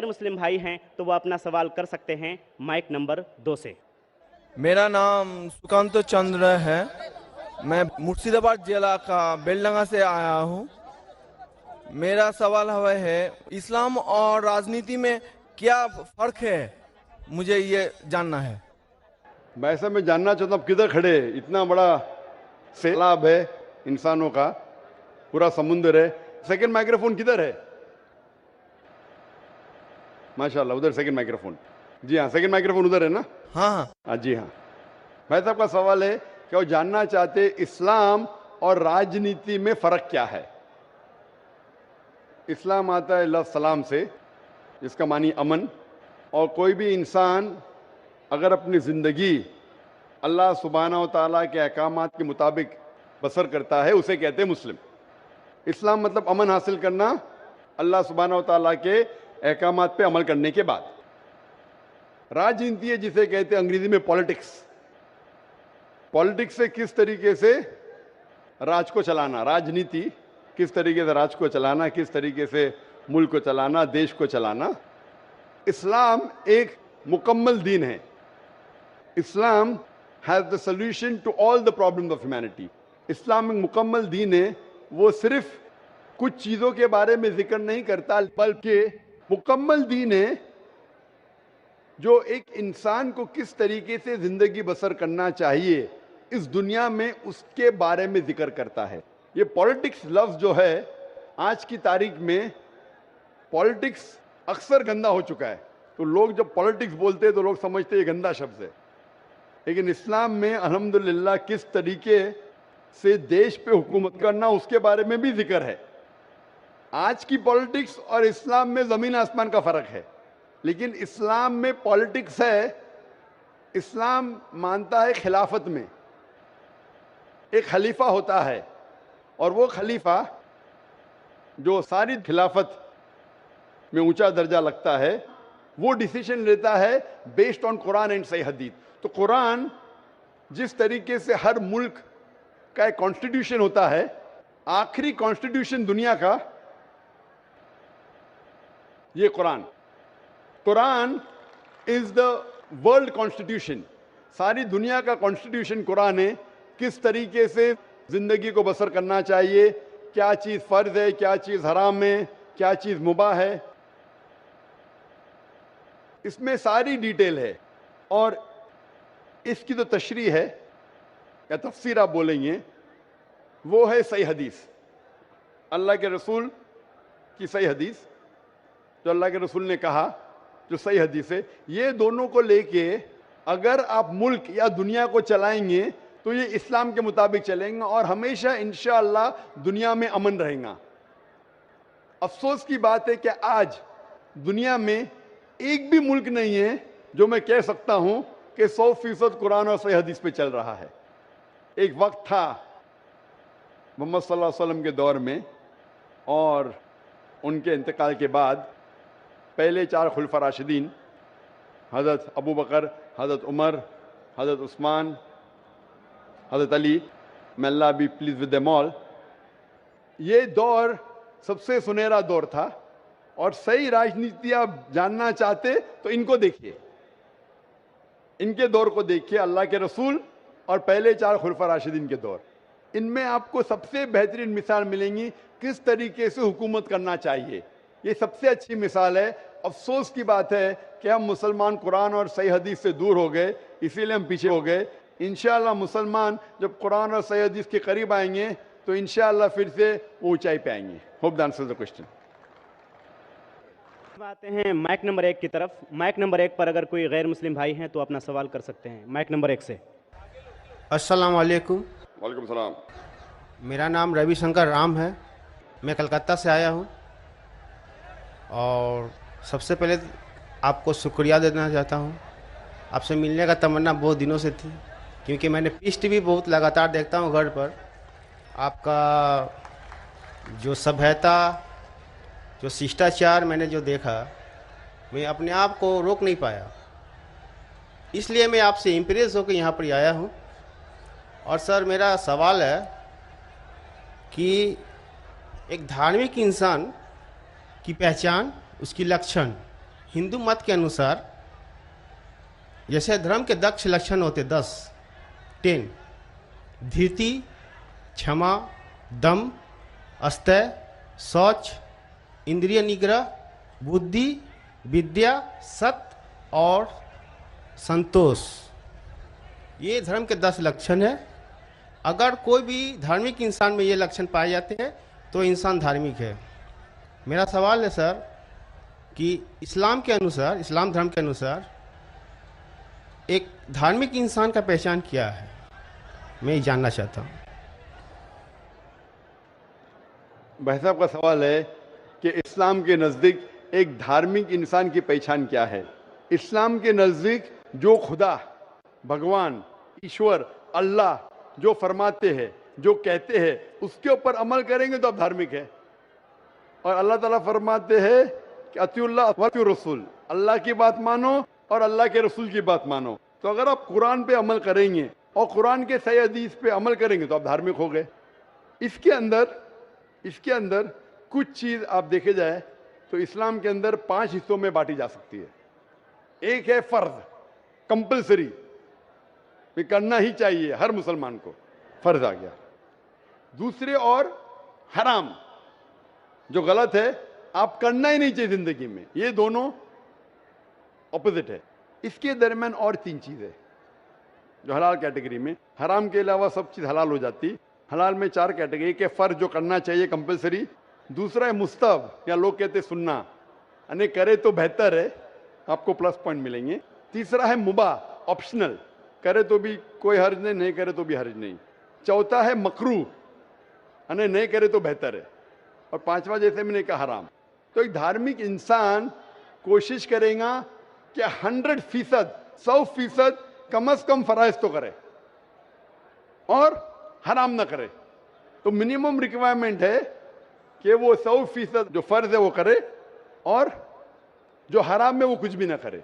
मुस्लिम भाई हैं तो वो अपना सवाल कर सकते हैं माइक नंबर 2 से। मेरा नाम सुकांत चंद्र है। मैं मुर्शिदाबाद जिला का बेलडंगा से आया हूँ। मेरा सवाल है इस्लाम और राजनीति में क्या फर्क है, मुझे ये जानना है। वैसे मैं जानना चाहता हूँ किधर खड़े हैं? इतना बड़ा सैलाब है इंसानों का, पूरा समुद्र है। सेकंड माइक्रोफोन किधर है? माशाल्लाह, उधर सेकंड माइक्रोफोन। जी हाँ, सेकंड माइक्रोफोन उधर है ना? हाँ हाँ। हाँ जी हाँ। भाई साहब का सवाल है कि वो जानना चाहते इस्लाम और राजनीति में फर्क क्या है। इस्लाम आता है लफ्ज़ सलाम से, जिसका मानी अमन, और कोई भी इंसान अगर अपनी ज़िंदगी अल्लाह सुब्हानहू व तआला के अहकामात के मुताबिक बसर करता है उसे कहते हैं मुस्लिम। इस्लाम मतलब अमन हासिल करना अल्लाह सुब्हानहू व तआला के अहकामात पे अमल करने के बाद। राजनीति है जिसे कहते हैं अंग्रेजी में पॉलिटिक्स। पॉलिटिक्स से किस तरीके से राज को चलाना, राजनीति किस तरीके से राज को चलाना, किस तरीके से मुल्क को चलाना, देश को चलाना। इस्लाम एक मुकम्मल दीन है। Islam has the solution to all the problems of humanity. इस्लाम एक मुकम्मल दीन है। वो सिर्फ कुछ चीज़ों के बारे में जिक्र नहीं करता, बल्कि मुकम्मल दीन है जो एक इंसान को किस तरीके से ज़िंदगी बसर करना चाहिए इस दुनिया में, उसके बारे में जिक्र करता है। ये पॉलिटिक्स लफ्ज़ जो है आज की तारीख में, पॉलिटिक्स अक्सर गंदा हो चुका है। तो लोग जब पॉलिटिक्स बोलते हैं तो लोग समझते हैं ये गंदा शब्द है, लेकिन इस्लाम में अल्हम्दुलिल्लाह किस तरीके से देश पे हुकूमत करना उसके बारे में भी जिक्र है। आज की पॉलिटिक्स और इस्लाम में ज़मीन आसमान का फ़र्क है, लेकिन इस्लाम में पॉलिटिक्स है। इस्लाम मानता है खिलाफत में एक खलीफा होता है, और वो खलीफा जो सारी खिलाफत में ऊंचा दर्जा लगता है, वो डिसीजन लेता है बेस्ड ऑन कुरान एंड सही हदीस। तो कुरान जिस तरीके से हर मुल्क का एक कॉन्स्टिट्यूशन होता है, आखिरी कॉन्स्टिट्यूशन दुनिया का ये Quran is the world constitution. सारी दुनिया का कॉन्स्टिट्यूशन कुरान है। किस तरीके से जिंदगी को बसर करना चाहिए, क्या चीज फर्ज है, क्या चीज हराम है, क्या चीज मुबाह है, इसमें सारी डिटेल है। और इसकी तो तशरीह है या तफसीर आप बोलेंगे, वो है सही हदीस, अल्लाह के रसूल की सही हदीस, जो अल्लाह के रसूल ने कहा, जो सही हदीस है। ये दोनों को लेके अगर आप मुल्क या दुनिया को चलाएंगे तो ये इस्लाम के मुताबिक चलेंगे और हमेशा इंशाअल्लाह दुनिया में अमन रहेगा। अफसोस की बात है कि आज दुनिया में एक भी मुल्क नहीं है जो मैं कह सकता हूं कि 100% कुरान और सही हदीस पे चल रहा है। एक वक्त था मोहम्मद सल्लल्लाहु अलैहि वसल्लम के दौर में, और उनके इंतकाल के बाद पहले 4 खुलफा राशिदीन, हज़रत अबू बकर, हज़रत उमर, हज़रत उस्मान, हज़रत Ali, may Allah be pleased with them all, ये दौर सबसे सुनहरा दौर था। और सही राजनीति आप जानना चाहते तो इनको देखिए, इनके दौर को देखिए, अल्लाह के रसूल और पहले 4 खुलफा राशिदीन के दौर। इनमें आपको सबसे बेहतरीन मिसाल मिलेंगी किस तरीके से हुकूमत करना चाहिए। ये सबसे अच्छी मिसाल है। अफसोस की बात है कि हम मुसलमान कुरान और सही हदीस से दूर हो गए, इसीलिए हम पीछे हो गए। इंशाअल्लाह मुसलमान जब कुरान और सही हदीस के करीब आएंगे तो इंशाअल्लाह फिर से वो ऊंचाई पे आएंगे। Hope the answer the question. आते हैं माइक नंबर 1 की तरफ। माइक नंबर 1 पर अगर कोई गैर मुस्लिम भाई हैं तो अपना सवाल कर सकते हैं माइक नंबर 1 से। अस्सलाम वालेकुम। वालेकुम सलाम। मेरा नाम रविशंकर राम है, मैं कलकत्ता से आया हूँ। और सबसे पहले आपको शुक्रिया देना चाहता हूँ। आपसे मिलने का तमन्ना बहुत दिनों से थी, क्योंकि मैंने पीस टीवी बहुत लगातार देखता हूँ घर पर। आपका जो सभ्यता, जो शिष्टाचार मैंने जो देखा, मैं अपने आप को रोक नहीं पाया, इसलिए मैं आपसे इम्प्रेस होकर यहाँ पर आया हूँ। और सर मेरा सवाल है कि एक धार्मिक इंसान की पहचान, उसकी लक्षण हिंदू मत के अनुसार जैसे धर्म के 10 लक्षण होते 10 धीरति, क्षमा, दम, अस्तय, शौच, इंद्रिय निग्रह, बुद्धि, विद्या, सत्य और संतोष, ये धर्म के 10 लक्षण है। अगर कोई भी धार्मिक इंसान में ये लक्षण पाए जाते हैं तो इंसान धार्मिक है। मेरा सवाल है सर कि इस्लाम के अनुसार, इस्लाम धर्म के अनुसार एक धार्मिक इंसान का पहचान क्या है, मैं ये जानना चाहता हूँ। भाई साहब का सवाल है कि इस्लाम के नज़दीक एक धार्मिक इंसान की पहचान क्या है। इस्लाम के नज़दीक जो खुदा, भगवान, ईश्वर, अल्लाह जो फरमाते हैं, जो कहते हैं, उसके ऊपर अमल करेंगे तो आप धार्मिक है। और अल्लाह ताला फरमाते हैं कि अतिउल्लाह व अतिउर रसूल, अल्लाह की बात मानो और अल्लाह के रसूल की बात मानो। तो अगर आप कुरान पे अमल करेंगे और कुरान के सही हदीस पे अमल करेंगे तो आप धार्मिक हो गए। इसके अंदर कुछ चीज आप देखे जाए तो इस्लाम के अंदर 5 हिस्सों में बांटी जा सकती है। एक है फर्ज, कंपलसरी, ये करना ही चाहिए, हर मुसलमान को फर्ज आ गया। दूसरे और हराम, जो गलत है, आप करना ही नहीं चाहिए जिंदगी में, ये दोनों ऑपोजिट है। इसके दरमियान और 3 चीजें जो हलाल कैटेगरी में, हराम के अलावा सब चीज हलाल हो जाती। हलाल में 4 कैटेगरी, एक है फर्ज जो करना चाहिए कंपलसरी, दूसरा है मुस्तहब या लोग कहते सुन्ना, यानी करे तो बेहतर है, आपको प्लस पॉइंट मिलेंगे। तीसरा है मुबाह, ऑप्शनल, करे तो भी कोई हर्ज नहीं, नहीं करे तो भी हर्ज नहीं। चौथा है मकरूह, यानी नहीं करे तो बेहतर है। और 5वां जैसे मैंने कहा हराम। तो एक धार्मिक इंसान कोशिश करेगा कि 100%, 100% कम से कम फराइज तो करे और हराम ना करे। तो मिनिमम रिक्वायरमेंट है कि वो 100% जो फर्ज है वो करे और जो हराम है वो कुछ भी ना करे।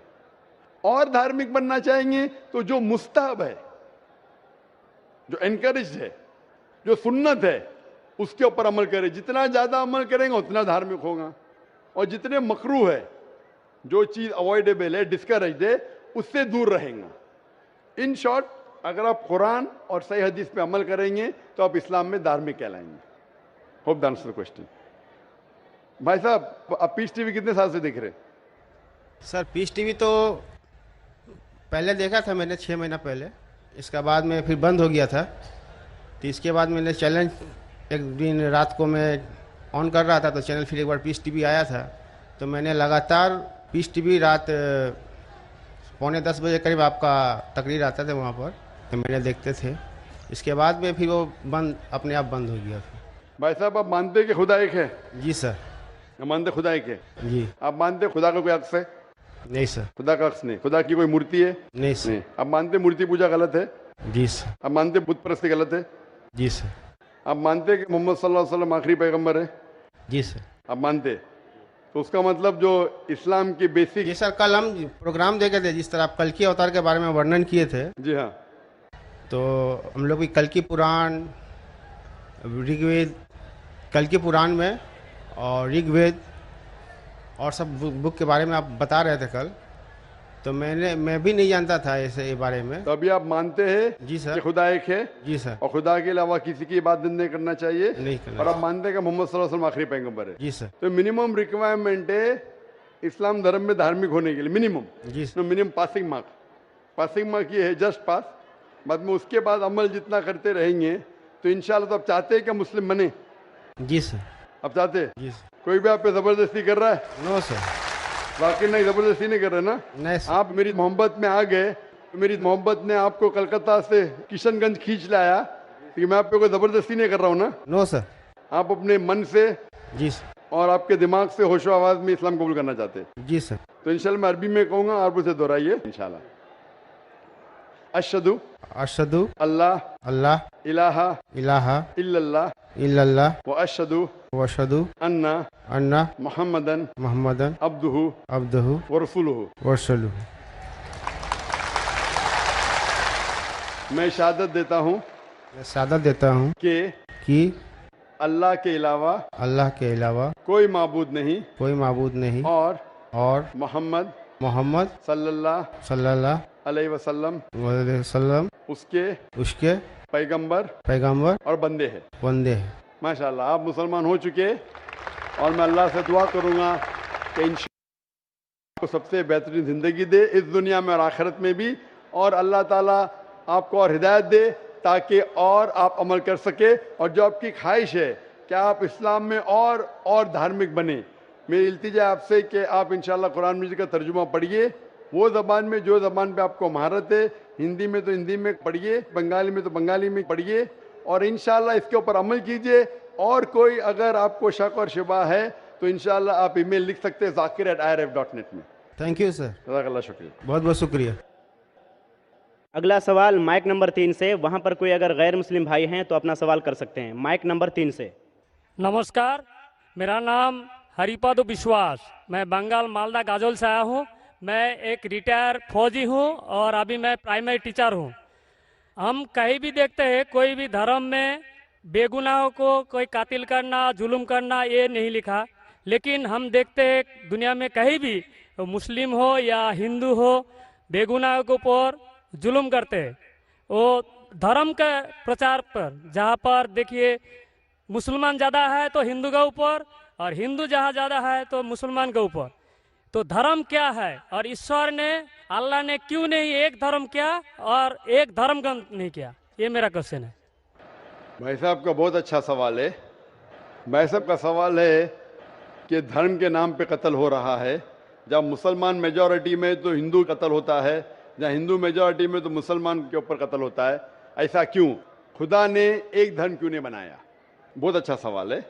और धार्मिक बनना चाहेंगे तो जो मुस्तहब है, जो एनकरेज है, जो सुन्नत है, उसके ऊपर अमल करे। जितना ज्यादा अमल करेंगे उतना धार्मिक होगा। और जितने मकरूह है, जो चीज अवॉइडेबल है, डिस्करेज है, उससे दूर रहेगा। इन शॉर्ट, अगर आप कुरान और सही हदीस पे अमल करेंगे तो आप इस्लाम में धार्मिक कहलाएंगे। Hope the answer question. भाई साहब, आप पीस टीवी कितने साल से देख रहे? सर पीस टीवी तो पहले देखा था मैंने 6 महीना पहले, इसके बाद में फिर बंद हो गया था। तो इसके बाद मैंने चैनल एक दिन रात को मैं ऑन कर रहा था तो चैनल फिर एक बार पीस टीवी आया था, तो मैंने लगातार पीस टीवी रात 9:45 बजे करीब आपका तकरीर आता था वहाँ पर, तो मैंने देखते थे। इसके बाद में फिर वो बंद, अपने आप बंद हो गया। भाई साहब, आप मानते हैं कि खुदा एक है? जी सर। आप मानते खुदा एक है? जी। आप मानते खुदा का कोई अक्स है? नहीं सर। खुदा का अक्स नहीं। खुदा की कोई मूर्ति है? नहीं सर। नहीं। आप मानते मूर्ति पूजा गलत है? जी सर। आप मानते बुत परस्ती गलत है? जी सर। आप मानते कि मोहम्मद सल्लल्लाहु अलैहि वसल्लम आखिरी पैगंबर है? जी सर। आप मानते? तो उसका मतलब जो इस्लाम की बेसिक। जी सर, कल हम प्रोग्राम देखे थे, जिस तरह आप कल की अवतार के बारे में वर्णन किए थे। जी हाँ। तो हम लोग भी कल की पुराण, ऋग्वेद, कल की पुराण में और ऋग्वेद और सब बुक के बारे में आप बता रहे थे कल, तो मैं भी नहीं जानता था ऐसे ये बारे में। तो अभी आप मानते हैं? जी सर। कि खुदा एक है? जी सर। और खुदा के अलावा किसी की इबादत नहीं करना चाहिए? नहीं करना। और आप मानते हैं कि मोहम्मद सल्लल्लाहु अलैहि वसल्लम आखिरी पैगंबर है? जी सर। तो मिनिमम रिक्वायरमेंट है इस्लाम धर्म में धार्मिक होने के लिए, मिनिमम। जी सर। मिनिमम पासिंग मार्क ये है, जस्ट पास। बाद में उसके बाद अमल जितना करते रहेंगे तो इंशाल्लाह। तो आप चाहते हैं कि मुस्लिम बने? जी सर। आप चाहते हैं? जी सर। कोई भी आप पे जबरदस्ती कर रहा है? No sir. वाकई नहीं, जबरदस्ती नहीं कर रहे ना? नहीं सर। आप मेरी मोहब्बत में आ गए, मेरी मोहब्बत ने आपको कलकत्ता से किशनगंज खींच लाया, कि मैं आप पे कोई जबरदस्ती नहीं कर रहा हूँ ना? No sir. आप अपने मन से जी सर। और आपके दिमाग से होशो आवाज में इस्लाम कबूल करना चाहते हैं? जी सर। तो इंशाल्लाह मैं अरबी में कहूंगा, आप उसे दोहराइए इंशाल्लाह। अशहदु अशहदु अल्लाह अल्लाह इलाहा इलाहा इल्लल्लाह इल्लल्लाह व अशहदु व अशहदु अन्ना अन्ना मुहम्मदन मुहम्मदन अब्दुहु अब्दुहु व रसूलुहु। व रसूलुहु। मैं शहादत देता हूँ मैं शहादत देता हूँ कि अल्लाह के अलावा अल्लाह के अलावा कोई माबूद नहीं कोई माबूद नहीं और اور मोहम्मद मोहम्मद सल्लल्लाहु सल्लल्लाहु अलैहि वसल्लम अलैहि वसल्लम उसके पैगंबर पैगंबर और बंदे हैं। बंदे हैं। माशाल्लाह आप मुसलमान हो चुके और मैं अल्लाह से दुआ करूंगा कि इंशाअल्लाह को सबसे बेहतरीन ज़िंदगी दे इस दुनिया में और आखिरत में भी, और अल्लाह ताला आपको और हिदायत दे ताकि और आप अमल कर सके, और जो आपकी ख्वाहिश है कि आप इस्लाम में और धार्मिक बने। मेरी इल्तिजा आपसे कि आप इंशाअल्लाह कुरान मजीद का तर्जुमा पढ़िए, वो ज़बान में जो ज़बान पे आपको महारत है, हिंदी में तो हिंदी में पढ़िए, बंगाली में तो बंगाली में पढ़िए, और इंशाअल्लाह इसके ऊपर अमल कीजिए। और कोई अगर आपको शक और शुबा है तो इंशाअल्लाह आप ईमेल लिख सकते हैं zakir@irf.net में। थैंक यू सर, जज़ाकल्लाह, शुक्रिया। बहुत बहुत शुक्रिया। अगला सवाल माइक नंबर 3 से, वहाँ पर कोई अगर गैर मुस्लिम भाई हैं तो अपना सवाल कर सकते हैं। माइक नंबर 3 से। नमस्कार, मेरा नाम हरिपद विश्वास, मैं बंगाल मालदा गाजोल से आया हूँ। मैं एक रिटायर फौजी हूँ और अभी मैं प्राइमरी टीचर हूँ। हम कहीं भी देखते हैं कोई भी धर्म में बेगुनाहों को कोई कातिल करना, जुल्म करना, ये नहीं लिखा, लेकिन हम देखते हैं दुनिया में कहीं भी मुस्लिम हो या हिंदू हो बेगुनाहों के ऊपर जुल्म करते हैं। वो धर्म के प्रचार पर, जहाँ पर देखिए मुसलमान ज़्यादा है तो हिंदू के ऊपर, और हिंदू जहाँ ज़्यादा है तो मुसलमान के ऊपर। तो धर्म क्या है, और ईश्वर ने, अल्लाह ने क्यों नहीं एक धर्म किया और एक धर्म ग्रंथ नहीं किया? ये मेरा क्वेश्चन है। भाई साहब का बहुत अच्छा सवाल है। भाई साहब का सवाल है कि धर्म के नाम पे कत्ल हो रहा है। जब मुसलमान मेजॉरिटी में तो हिंदू कत्ल होता है, जहाँ हिंदू मेजॉरिटी में तो मुसलमान के ऊपर कत्ल होता है। ऐसा क्यों? खुदा ने एक धर्म क्यों नहीं बनाया? बहुत अच्छा सवाल है।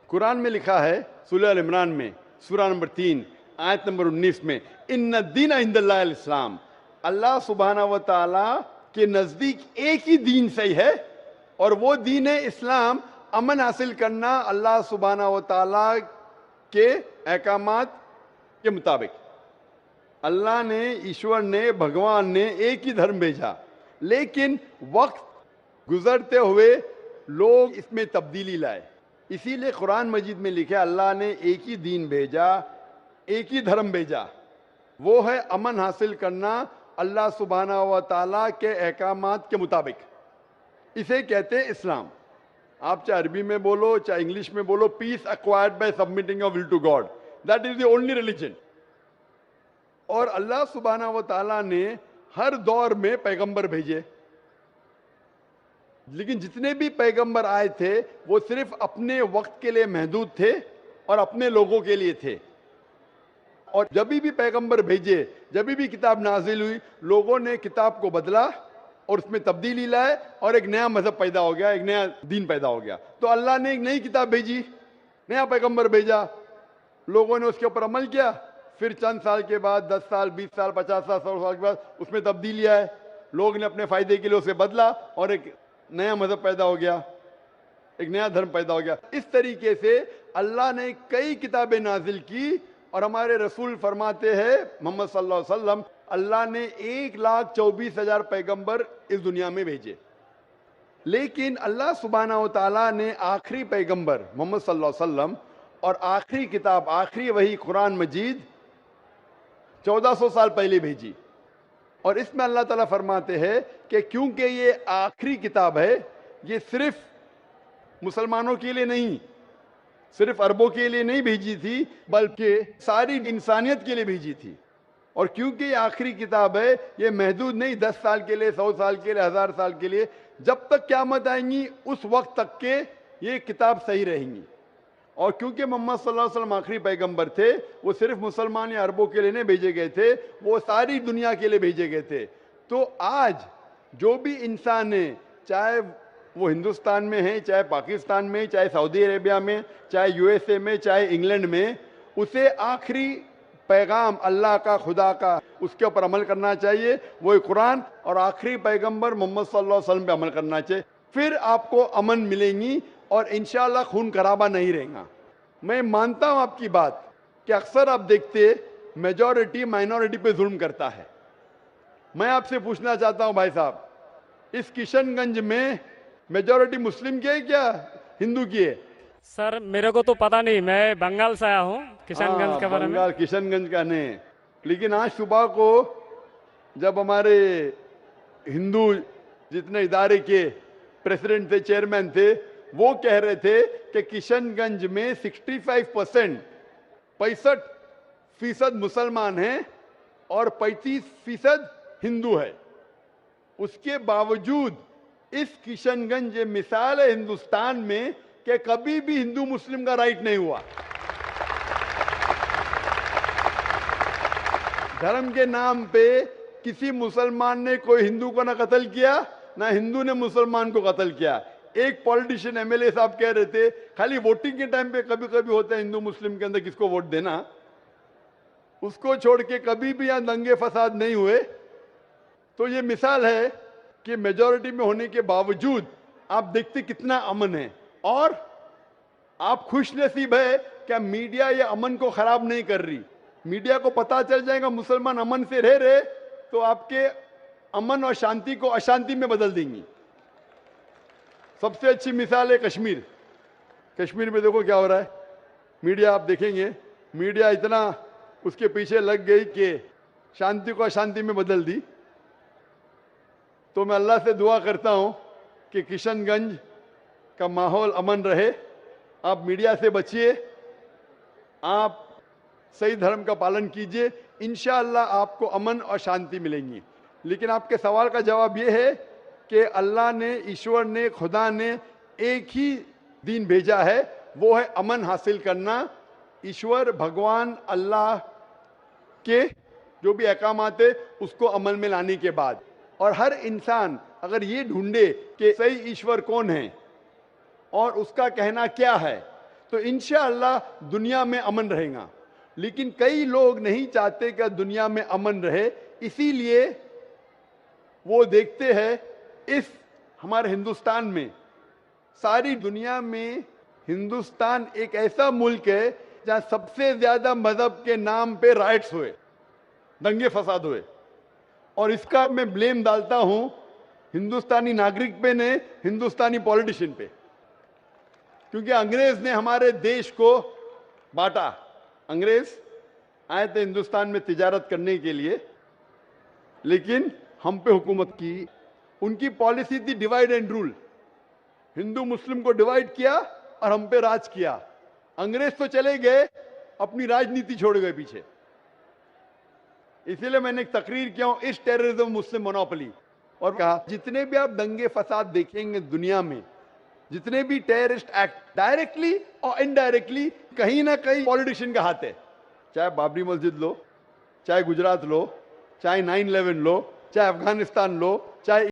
कुरान में लिखा है सूरह अल इमरान में सूरा नंबर 3 आयत नंबर 19 में, इन्ना दीन इंदल्लाहिल इस्लाम, अल्लाह सुब्हानहू व तआला के नजदीक एक ही दीन सही है, और वो दीन है इस्लाम। अमन हासिल करना अल्लाह सुब्हानहू व तआला के अहकामात के मुताबिक। अल्लाह ने, ईश्वर ने, भगवान ने एक ही धर्म भेजा, लेकिन वक्त गुजरते हुए लोग इसमें तब्दीली लाए। इसीलिए कुरान मजीद में लिखा अल्लाह ने एक ही दीन भेजा, एक ही धर्म भेजा, वो है अमन हासिल करना अल्लाह सुब्हानहू व तआला के अहकामात के मुताबिक। इसे कहते हैं इस्लाम। आप चाहे अरबी में बोलो चाहे इंग्लिश में बोलो, peace acquired by submitting your will to god, that is the only religion. और अल्लाह सुब्हानहू व तआला ने हर दौर में पैगंबर भेजे, लेकिन जितने भी पैगंबर आए थे वो सिर्फ अपने वक्त के लिए महदूद थे और अपने लोगों के लिए थे। और जब भी पैगंबर भेजे, जब भी किताब नाजिल हुई, लोगों ने किताब को बदला और उसमें तब्दीली लाए और एक नया मजहब पैदा हो गया, एक नया दीन पैदा हो गया। तो अल्लाह ने एक नई किताब भेजी, नया पैगंबर भेजा, लोगों ने उसके ऊपर अमल किया। फिर चंद साल के बाद, 10 साल, 20 साल, 50 साल, 100 साल के बाद उसमें तब्दीली आए, लोग ने अपने फायदे के लिए उसे बदला और एक नया मजहब पैदा हो गया, एक नया धर्म पैदा हो गया। इस तरीके से अल्लाह ने कई किताबें नाजिल की, और हमारे रसूल फरमाते हैं मोहम्मद सल्लल्लाहु अलैहि वसल्लम, अल्लाह ने 1,24,000 पैगंबर इस दुनिया में भेजे, लेकिन अल्लाह सुब्हानहू तआला ने आखिरी पैगंबर मोहम्मद सल्लल्लाहु अलैहि वसल्लम और आखिरी किताब, आखिरी वही कुरान मजीद 1400 साल पहले भेजी। और इसमें अल्लाह ताला फरमाते हैं कि क्योंकि ये आखिरी किताब है, ये सिर्फ मुसलमानों के लिए नहीं, सिर्फ अरबों के लिए नहीं भेजी थी, बल्कि सारी इंसानियत के लिए भेजी थी। और क्योंकि ये आखिरी किताब है, ये महदूद नहीं 10 साल के लिए, 100 साल के लिए, 1000 साल के लिए, जब तक क़यामत आएंगी उस वक्त तक के ये किताब सही रहेंगी। और क्योंकि मोहम्मद सल्लल्लाहु अलैहि वसल्लम आखिरी पैगंबर थे, वो सिर्फ मुसलमान या अरबों के लिए नहीं भेजे गए थे, वो सारी दुनिया के लिए भेजे गए थे। तो आज जो भी इंसान है, चाहे वो हिंदुस्तान में है, चाहे पाकिस्तान में, चाहे सऊदी अरेबिया में, चाहे यूएसए में, चाहे इंग्लैंड में, उसे आखिरी पैगाम अल्लाह का, खुदा का, उसके ऊपर अमल करना चाहिए, वो कुरान और आखिरी पैगंबर मोहम्मद सल्लल्लाहु अलैहि वसल्लम पे अमल करना चाहिए। फिर आपको अमन मिलेंगी और इंशाअल्लाह खून खराबा नहीं रहेगा। मैं मानता हूं आपकी बात कि अक्सर आप देखते मेजॉरिटी माइनॉरिटी पे जुल्म करता है। मैं आपसे पूछना चाहता हूं भाई साहब, इस किशनगंज में मेजॉरिटी मुस्लिम की है क्या हिंदू की है? सर मेरे को तो पता नहीं, मैं बंगाल से आया हूँ, किशनगंज के बारे में। बंगाल किशनगंज का नहीं, लेकिन आज सुबह को जब हमारे हिंदू जितने इदारे के प्रेसिडेंट थे, चेयरमैन थे, वो कह रहे थे कि किशनगंज में 65% मुसलमान हैं और 35% हिंदू है। उसके बावजूद इस किशनगंज ये मिसाल है हिंदुस्तान में कि कभी भी हिंदू मुस्लिम का राइट नहीं हुआ। धर्म के नाम पे किसी मुसलमान ने कोई हिंदू को ना कत्ल किया, ना हिंदू ने मुसलमान को कत्ल किया। एक पॉलिटिशियन एमएलए साहब कह रहे थे खाली वोटिंग के टाइम पे कभी कभी होता है हिंदू मुस्लिम के अंदर किसको वोट देना, उसको छोड़ के कभी भी यहां दंगे फसाद नहीं हुए। तो ये मिसाल है कि मेजॉरिटी में होने के बावजूद आप देखते कितना अमन है। और आप खुशनसीब है कि मीडिया ये अमन को खराब नहीं कर रही। मीडिया को पता चल जाएगा मुसलमान अमन से रह रहे तो आपके अमन और शांति को अशांति में बदल देंगी। सबसे अच्छी मिसाल है कश्मीर। कश्मीर में देखो क्या हो रहा है, मीडिया आप देखेंगे, मीडिया इतना उसके पीछे लग गई कि शांति को अशांति में बदल दी। तो मैं अल्लाह से दुआ करता हूं कि किशनगंज का माहौल अमन रहे। आप मीडिया से बचिए, आप सही धर्म का पालन कीजिए, इंशाअल्लाह आपको अमन और शांति मिलेंगी। लेकिन आपके सवाल का जवाब ये है कि अल्लाह ने, ईश्वर ने, खुदा ने एक ही दीन भेजा है, वो है अमन हासिल करना। ईश्वर भगवान अल्लाह के जो भी अहकामात है उसको अमल में लाने के बाद, और हर इंसान अगर ये ढूंढे कि सही ईश्वर कौन है और उसका कहना क्या है, तो इंशाअल्लाह दुनिया में अमन रहेगा। लेकिन कई लोग नहीं चाहते कि दुनिया में अमन रहे, इसीलिए वो देखते हैं इस हमारे हिंदुस्तान में, सारी दुनिया में हिंदुस्तान एक ऐसा मुल्क है जहां सबसे ज्यादा मजहब के नाम पे राइट्स हुए, दंगे फसाद हुए। और इसका मैं ब्लेम डालता हूं हिंदुस्तानी नागरिक पे ने, हिंदुस्तानी पॉलिटिशियन पे, क्योंकि अंग्रेज ने हमारे देश को बांटा। अंग्रेज आए थे हिंदुस्तान में तिजारत करने के लिए, लेकिन हम पे हुकूमत की। उनकी पॉलिसी थी डिवाइड एंड रूल, हिंदू मुस्लिम को डिवाइड किया और हम पे राज किया। अंग्रेज तो चले गए, अपनी राजनीति छोड़ गए पीछे। इसीलिए मैंने एक तकरीर किया हूं, इस टेररिज्म मुस्लिम मोनोपोली, और कहा जितने भी आप दंगे फसाद देखेंगे दुनिया में, जितने भी टेररिस्ट एक्ट डायरेक्टली और इनडायरेक्टली कहीं ना कहीं पॉलिटिशियन का हाथ है। चाहे बाबरी मस्जिद लो, चाहे गुजरात लो, चाहे 9/11 लो, चाहे अफगानिस्तान लो, चाहे